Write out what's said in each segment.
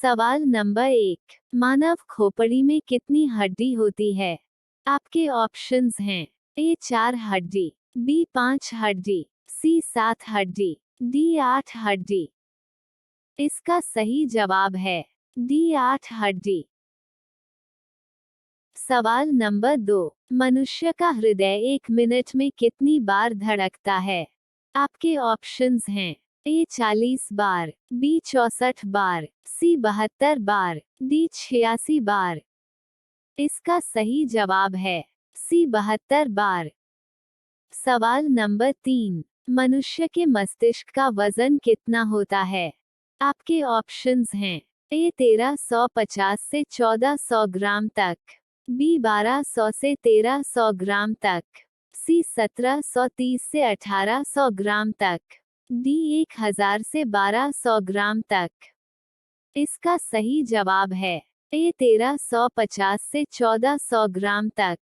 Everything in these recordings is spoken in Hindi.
सवाल नंबर 1, मानव खोपड़ी में कितनी हड्डी होती है? आपके ऑप्शंस हैं ए 4 हड्डी, बी 5 हड्डी, सी 7 हड्डी, डी 8 हड्डी। इसका सही जवाब है डी 8 हड्डी। सवाल नंबर 2, मनुष्य का हृदय 1 मिनट में कितनी बार धड़कता है? आपके ऑप्शंस हैं ए 40 बार, बी 64 बार, सी 72 बार, डी 86 बार। इसका सही जवाब है सी 72 बार। सवाल नंबर 3, मनुष्य के मस्तिष्क का वजन कितना होता है? आपके ऑप्शंस हैं ए 1350 से 1400 ग्राम तक, बी 1200 से 1300 ग्राम तक, सी 1730 से 1800 ग्राम तक, डी 1000 से 1200 ग्राम तक। इसका सही जवाब है ए 1350 से 1400 ग्राम तक।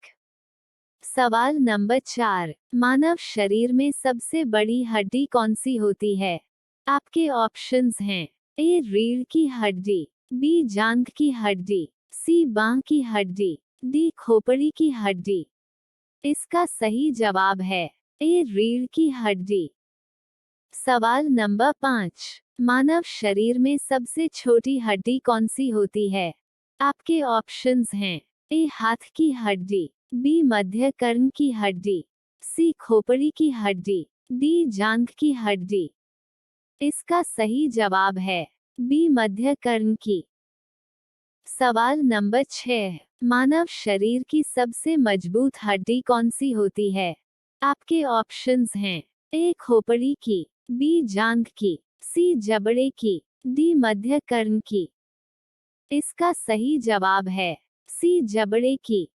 सवाल नंबर 4, मानव शरीर में सबसे बड़ी हड्डी कौन सी होती है? आपके ऑप्शंस हैं ए रीढ़ की हड्डी, बी जांघ की हड्डी, सी बांह की हड्डी, डी खोपड़ी की हड्डी। इसका सही जवाब है ए रीढ़ की हड्डी। सवाल नंबर 5, मानव शरीर में सबसे छोटी हड्डी कौन सी होती है? आपके ऑप्शंस हैं ए हाथ की हड्डी, बी मध्य कर्ण की हड्डी, सी खोपड़ी की हड्डी, डी जांघ की हड्डी। इसका सही जवाब है बी मध्य कर्ण की। सवाल नंबर 6, मानव शरीर की सबसे मजबूत हड्डी कौन सी होती है? आपके ऑप्शंस हैं ए खोपड़ी की, बी जांघ की, सी जबड़े की, डी मध्य कर्ण की। इसका सही जवाब है सी जबड़े की।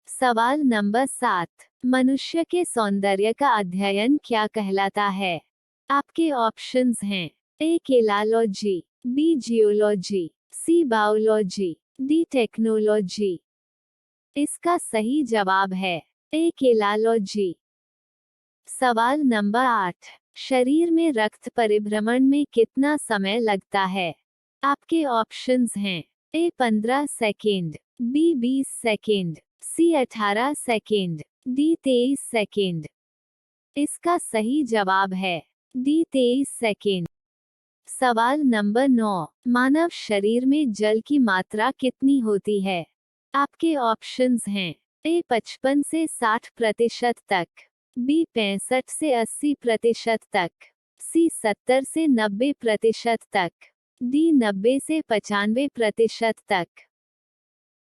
सवाल नंबर 7, मनुष्य के सौंदर्य का अध्ययन क्या कहलाता है? आपके ऑप्शंस हैं A caliology, B geology, C biology, D technology. इसका सही जवाब है ए केलालॉजी। सवाल नंबर 8, शरीर में रक्त परिभ्रमण में कितना समय लगता है? आपके ऑप्शंस हैं ए 15 सेकेंड, बी 20 सेकेंड, सी 18 सेकेंड, डी 23 सेकेंड। इसका सही जवाब है डी 23 सेकेंड। सवाल नंबर 9, मानव शरीर में जल की मात्रा कितनी होती है? आपके ऑप्शंस हैं ए 55 से 60% तक, बी 65 से 80% तक, सी 70 से 90% तक, डी 90 से 95% तक।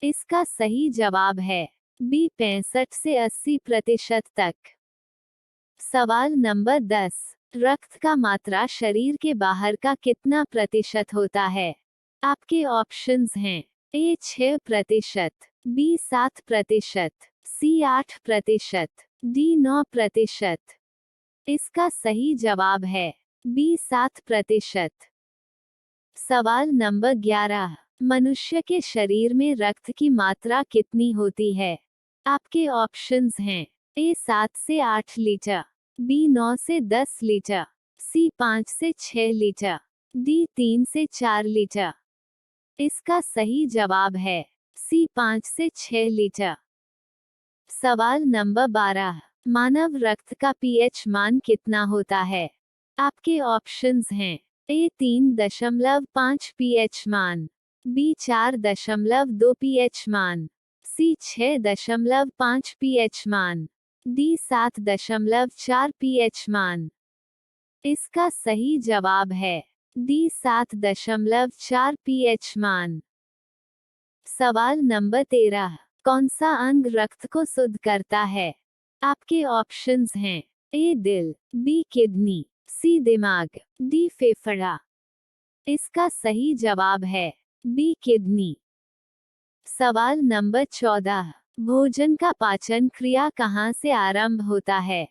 इसका सही जवाब है बी 65 से 80% तक। सवाल नंबर 10, रक्त का मात्रा शरीर के बाहर का कितना प्रतिशत होता है? आपके ऑप्शंस हैं ए 6%, बी 7%, सी 8%, डी 9%। इसका सही जवाब है बी 7%। सवाल नंबर 11, मनुष्य के शरीर में रक्त की मात्रा कितनी होती है? आपके ऑप्शंस हैं ए 7 से 8 लीटर, बी 9 से 10 लीटर, सी 5 से 6 लीटर, डी 3 से 4 लीटर। इसका सही जवाब है सी 5 से 6 लीटर। सवाल नंबर 12, मानव रक्त का पीएच मान कितना होता है? आपके ऑप्शंस हैं ए 3.5 पीएच मान, बी 4.2 पीएच मान, सी 6.5 पीएच मान, डी 7.4 पीएच मान। इसका सही जवाब है डी 7.4 पीएच मान। सवाल नंबर 13, कौन सा अंग रक्त को शुद्ध करता है? आपके ऑप्शंस हैं ए दिल, बी किडनी, सी दिमाग, डी फेफड़ा। इसका सही जवाब है बी किडनी। सवाल नंबर 14, भोजन का पाचन क्रिया कहाँ से आरंभ होता है?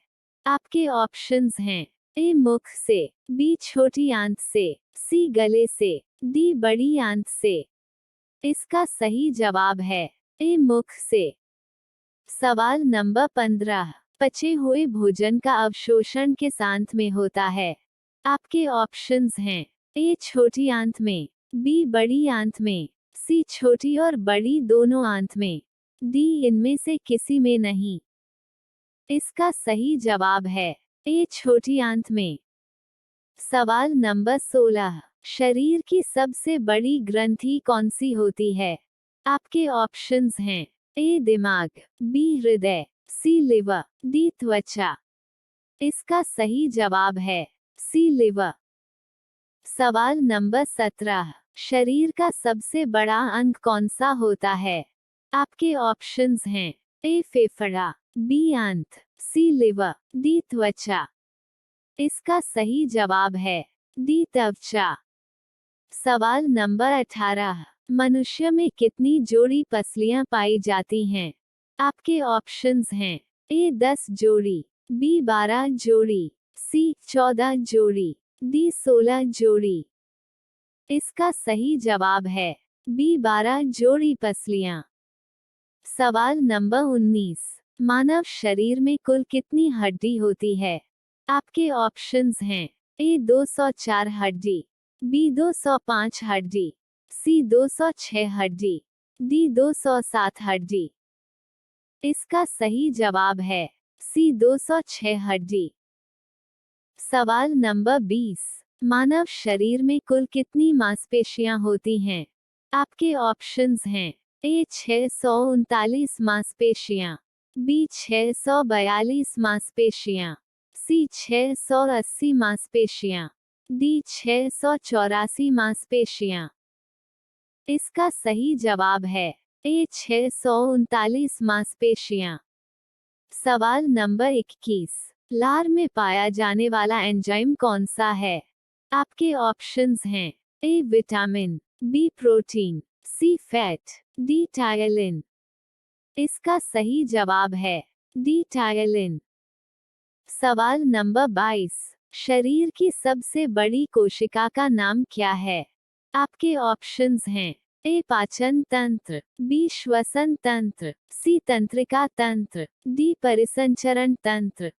आपके ऑप्शंस हैं ए मुख से, बी छोटी आंत से, सी गले से, डी बड़ी आंत से। इसका सही जवाब है ए मुख से। सवाल नंबर 15, पचे हुए भोजन का अवशोषण किस आंत में होता है? आपके ऑप्शंस हैं ए छोटी आंत में, बी बड़ी आंत में, सी छोटी और बड़ी दोनों आंत में, डी इनमें से किसी में नहीं। इसका सही जवाब है ए छोटी आंत में। सवाल नंबर 16, शरीर की सबसे बड़ी ग्रंथि कौन सी होती है? आपके ऑप्शंस हैं ए दिमाग, बी हृदय, सी लिवर, डी त्वचा। इसका सही जवाब है सी लिवर। सवाल नंबर 17, शरीर का सबसे बड़ा अंग कौन सा होता है? आपके ऑप्शंस हैं ए फेफड़ा, बी आंत, सी लिवर, डी त्वचा। इसका सही जवाब है डी त्वचा। सवाल नंबर 18, मनुष्य में कितनी जोड़ी पसलियां पाई जाती हैं? आपके ऑप्शंस हैं ए 10 जोड़ी, बी 12 जोड़ी, सी 14 जोड़ी, डी 16 जोड़ी। इसका सही जवाब है बी 12 जोड़ी पसलियां। सवाल नंबर 19, मानव शरीर में कुल कितनी हड्डी होती है? आपके ऑप्शंस हैं ए 204 हड्डी, बी 205 हड्डी, सी 206 हड्डी, डी 207 हड्डी। इसका सही जवाब है सी 206 हड्डी। सवाल नंबर 20, मानव शरीर में कुल कितनी मांसपेशियां होती हैं? आपके ऑप्शंस हैं ए 639 मांसपेशियां, बी 642 मांसपेशियां, सी 680 मांसपेशियां, डी 684 मांसपेशियां। इसका सही जवाब है ए 639 मांसपेशियां। सवाल नंबर 21, लार में पाया जाने वाला एंजाइम कौन सा है? आपके ऑप्शंस हैं A vitamin, B protein, C fat, D ptyalin. इसका सही जवाब है डी टायलिन। सवाल नंबर 22, शरीर की सबसे बड़ी कोशिका का नाम क्या है? आपके ऑप्शंस हैं ए पाचन तंत्र, बी श्वसन तंत्र, सी तंत्रिका तंत्र, डी परिसंचरण तंत्र।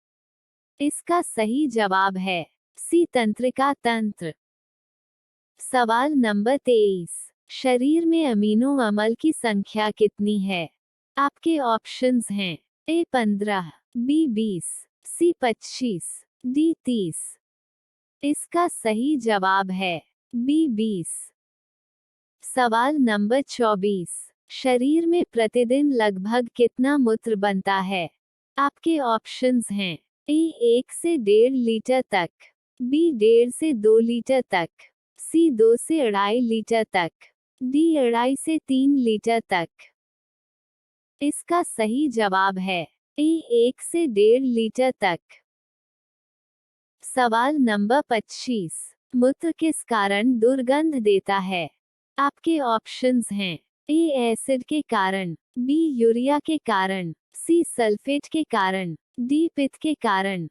इसका सही जवाब है सी तंत्रिका तंत्र। सवाल नंबर 23, शरीर में अमीनो अम्ल की संख्या कितनी है? आपके ऑप्शंस हैं ए 15, बी 20, सी 25, डी 30। इसका सही जवाब है बी 20। सवाल नंबर 24, शरीर में प्रतिदिन लगभग कितना मूत्र बनता है? आपके ऑप्शंस हैं ए 1 से 1.5 लीटर तक, बी 1.5 से 2 लीटर तक, सी 2 से 2.5 लीटर तक, डी 2.5 से 3 लीटर तक। इसका सही जवाब है ए 1 से 1.5 लीटर तक। सवाल नंबर 25, मूत्र किस कारण दुर्गंध देता है? आपके ऑप्शंस हैं ए एसिड के कारण, बी यूरिया के कारण, सी सल्फेट के कारण, डी पित्त के कारण।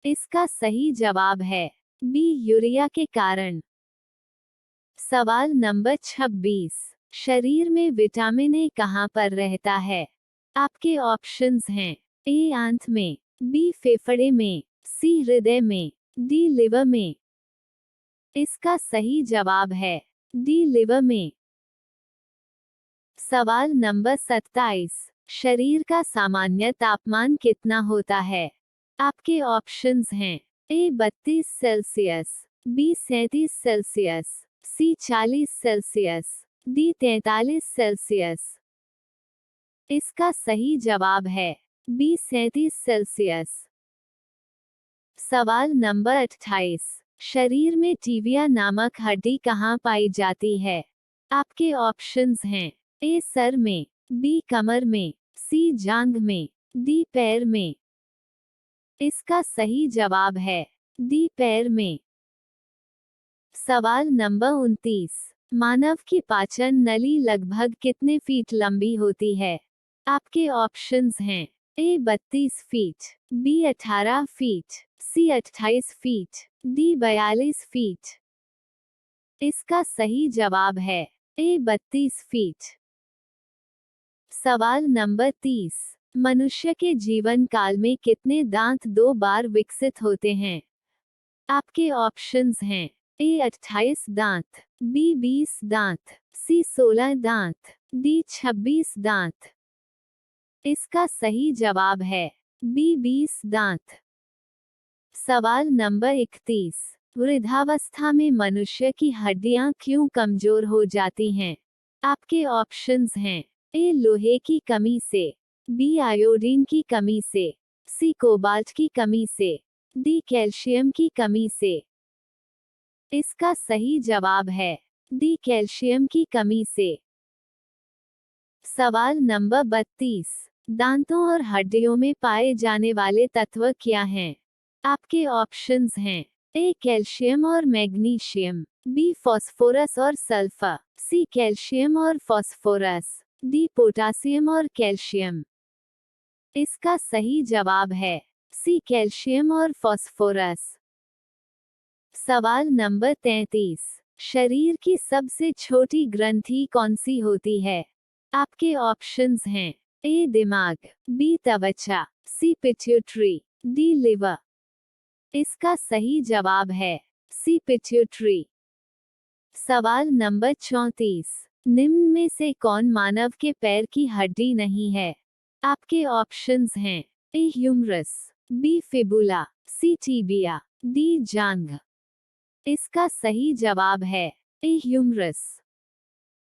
इसका सही जवाब है बी यूरिया के कारण। सवाल नंबर 26, शरीर में विटामिन ए कहाँ पर रहता है? आपके ऑप्शंस हैं ए आंत में, बी फेफड़े में, सी हृदय में, डी लिवर में। इसका सही जवाब है डी लिवर में। सवाल नंबर 27, शरीर का सामान्य तापमान कितना होता है? आपके ऑप्शंस हैं ए 32 सेल्सियस, बी 37 सेल्सियस, सी 40 सेल्सियस, डी 43 सेल्सियस। इसका सही जवाब है बी 37 सेल्सियस। सवाल नंबर 28, शरीर में टीबिया नामक हड्डी कहाँ पाई जाती है? आपके ऑप्शंस हैं ए सर में, बी कमर में, सी जांघ में, डी पैर में। इसका सही जवाब है डी पैर में। सवाल नंबर 29, मानव की पाचन नली लगभग कितने फीट लंबी होती है? आपके ऑप्शंस हैं ए 32 फीट, बी 18 फीट, सी 28 फीट, डी 42 फीट। इसका सही जवाब है ए 32 फीट। सवाल नंबर 30, मनुष्य के जीवन काल में कितने दांत 2 बार विकसित होते हैं? आपके ऑप्शंस हैं ए 28 दांत, बी 20 दांत, सी 16 दांत, डी 26 दांत। इसका सही जवाब है बी 20 दांत। सवाल नंबर 31। वृद्धावस्था में मनुष्य की हड्डियां क्यों कमजोर हो जाती हैं? आपके ऑप्शंस हैं ए लोहे की कमी से, बी आयोडीन की कमी से, सी कोबाल्ट की कमी से, डी कैल्शियम की कमी से। इसका सही जवाब है डी कैल्शियम की कमी से। सवाल नंबर 32। दांतों और हड्डियों में पाए जाने वाले तत्व क्या हैं? आपके ऑप्शंस हैं ए कैल्शियम और मैग्नीशियम, बी फास्फोरस और सल्फर, सी कैल्शियम और फास्फोरस, डी पोटासियम और कैल्शियम। इसका सही जवाब है सी कैल्शियम और फास्फोरस। सवाल नंबर 33। शरीर की सबसे छोटी ग्रंथि कौन सी होती है? आपके ऑप्शंस हैं ए दिमाग, बी त्वचा, सी पिट्यूटरी, डी लिवर। इसका सही जवाब है सी पिट्यूटरी। सवाल नंबर 34। निम्न में से कौन मानव के पैर की हड्डी नहीं है? आपके ऑप्शंस हैं ए ह्यूमरस, बी फिबुला, सी टिबिया, डी जांघ। इसका सही जवाब है ए ह्यूमरस।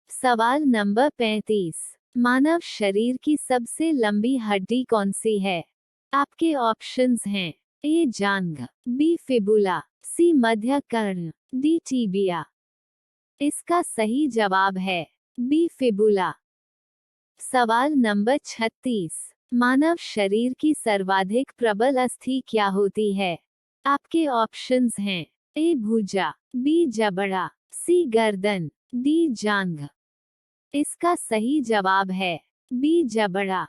सवाल नंबर 35। मानव शरीर की सबसे लंबी हड्डी कौन सी है? आपके ऑप्शंस हैं ए जांघ, बी फिबुला, सी मध्य कर्ण, डी टिबिया। इसका सही जवाब है बी फिबुला। सवाल नंबर 36। मानव शरीर की सर्वाधिक प्रबल अस्थि क्या होती है? आपके ऑप्शंस हैं ए भुजा, बी जबड़ा, सी गर्दन, डी जांघ। इसका सही जवाब है बी जबड़ा।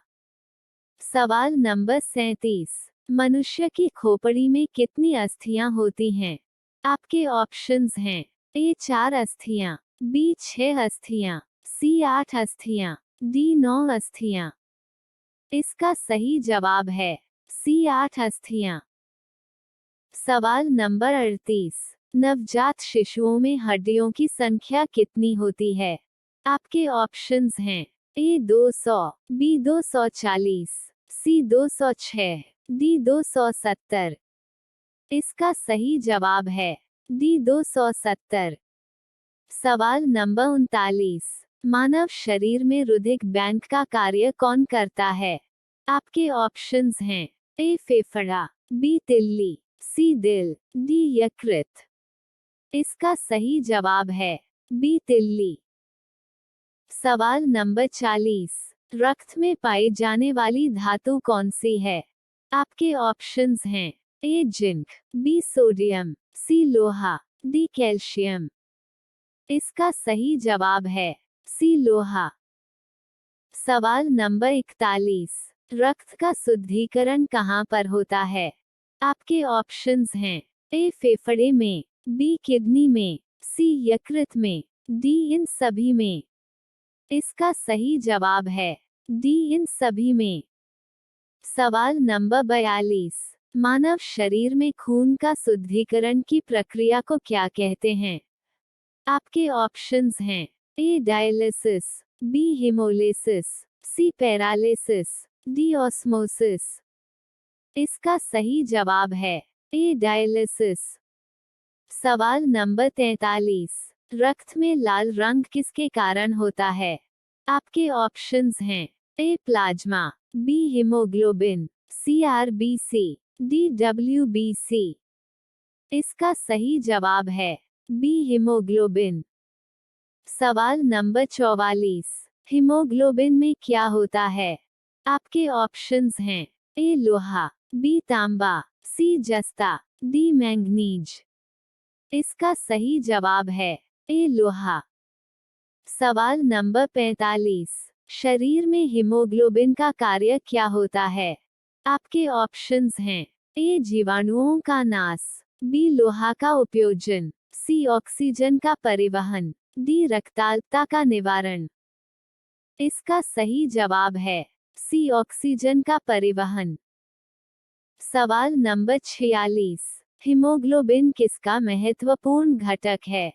सवाल नंबर 37। मनुष्य की खोपड़ी में कितनी अस्थियां होती हैं? आपके ऑप्शंस हैं ए 4 अस्थियां, बी 6 अस्थियां, सी 8 अस्थियां, डी 9 अस्थियां। इसका सही जवाब है सी 8 अस्थियां। सवाल नंबर 38। नवजात शिशुओं में हड्डियों की संख्या कितनी होती है? आपके ऑप्शंस हैं ए 200, बी 240, सी 206, डी 270। इसका सही जवाब है डी 270। सवाल नंबर 39। मानव शरीर में रुधिर बैंक का कार्य कौन करता है? आपके ऑप्शंस हैं ए फेफड़ा, बी तिल्ली, सी दिल, डी यकृत। इसका सही जवाब है बी तिल्ली। सवाल नंबर 40। रक्त में पाई जाने वाली धातु कौन सी है? आपके ऑप्शंस हैं ए जिंक, बी सोडियम, सी लोहा, डी कैल्शियम। इसका सही जवाब है सी लोहा। सवाल नंबर 41। रक्त का शुद्धिकरण कहाँ पर होता है? आपके ऑप्शंस हैं ए फेफड़े में, बी किडनी में, सी यकृत में, डी इन सभी में। इसका सही जवाब है डी इन सभी में। सवाल नंबर 42। मानव शरीर में खून का शुद्धिकरण की प्रक्रिया को क्या कहते हैं? आपके ऑप्शंस हैं ए डायलिसिस, बी हीमोलिसिस, सी पैरालिसिस, डी ऑस्मोसिस। इसका सही जवाब है ए डायलिसिस। सवाल नंबर 43। रक्त में लाल रंग किसके कारण होता है? आपके ऑप्शंस हैं ए प्लाज्मा, बी हीमोग्लोबिन, सी आरबीसी, डी डब्ल्यूबीसी। इसका सही जवाब है बी हीमोग्लोबिन। सवाल नंबर 44। हीमोग्लोबिन में क्या होता है? आपके ऑप्शंस हैं ए लोहा, बी तांबा, सी जस्ता, डी मैंगनीज। इसका सही जवाब है ए लोहा। सवाल नंबर 45। शरीर में हीमोग्लोबिन का कार्य क्या होता है? आपके ऑप्शंस हैं ए जीवाणुओं का नाश, बी लोहा का उपयोजन, सी ऑक्सीजन का परिवहन, डी रक्ताल्पता का निवारण। इसका सही जवाब है सी ऑक्सीजन का परिवहन। सवाल नंबर 46। हीमोग्लोबिन किसका महत्वपूर्ण घटक है?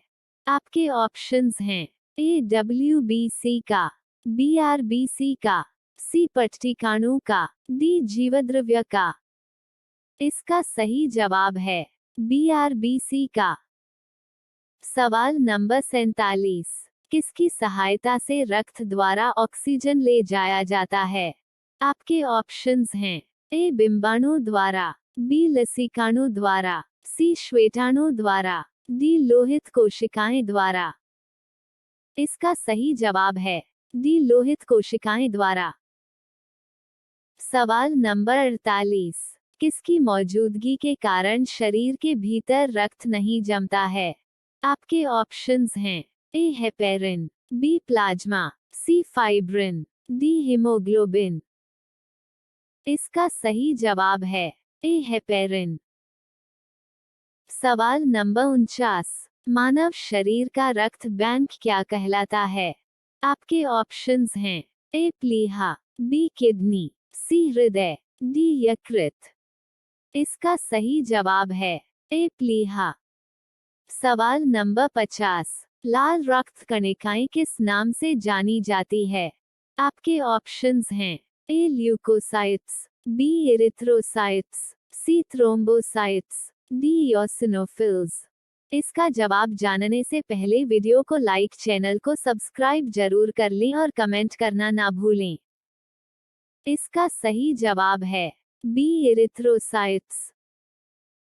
आपके ऑप्शंस हैं ए WBC का, बी RBC का, सी पट्टिकाणु का, डी जीवद्रव्य का। इसका सही जवाब है बी RBC का। सवाल नंबर 47, किसकी सहायता से रक्त द्वारा ऑक्सीजन ले जाया जाता है? आपके ऑप्शंस हैं ए बिंबाणु द्वारा, बी लसिकाणु द्वारा, सी श्वेताणु द्वारा, डी लोहित कोशिकाएं द्वारा। इसका सही जवाब है डी लोहित कोशिकाएं द्वारा। सवाल नंबर 48, किसकी मौजूदगी के कारण शरीर के भीतर रक्त नहीं जमता है? आपके ऑप्शंस हैं ए हेपेरिन, बी प्लाज्मा, सी फाइब्रिन, डी हीमोग्लोबिन। इसका सही जवाब है ए हेपेरिन। सवाल नंबर 49, मानव शरीर का रक्त बैंक क्या कहलाता है? आपके ऑप्शंस हैं ए प्लीहा, बी किडनी, सी हृदय, डी यकृत। इसका सही जवाब है ए प्लीहा। सवाल नंबर 50, लाल रक्त कणिकाएं किस नाम से जानी जाती है? आपके ऑप्शंस हैं ए ल्यूकोसाइट्स, बी एरिथ्रोसाइट्स, सी थ्रोम्बोसाइट्स, डी इओसिनोफिल्स। इसका जवाब जानने से पहले वीडियो को लाइक, चैनल को सब्सक्राइब जरूर कर लें और कमेंट करना ना भूलें। इसका सही जवाब है बी एरिथ्रोसाइट्स।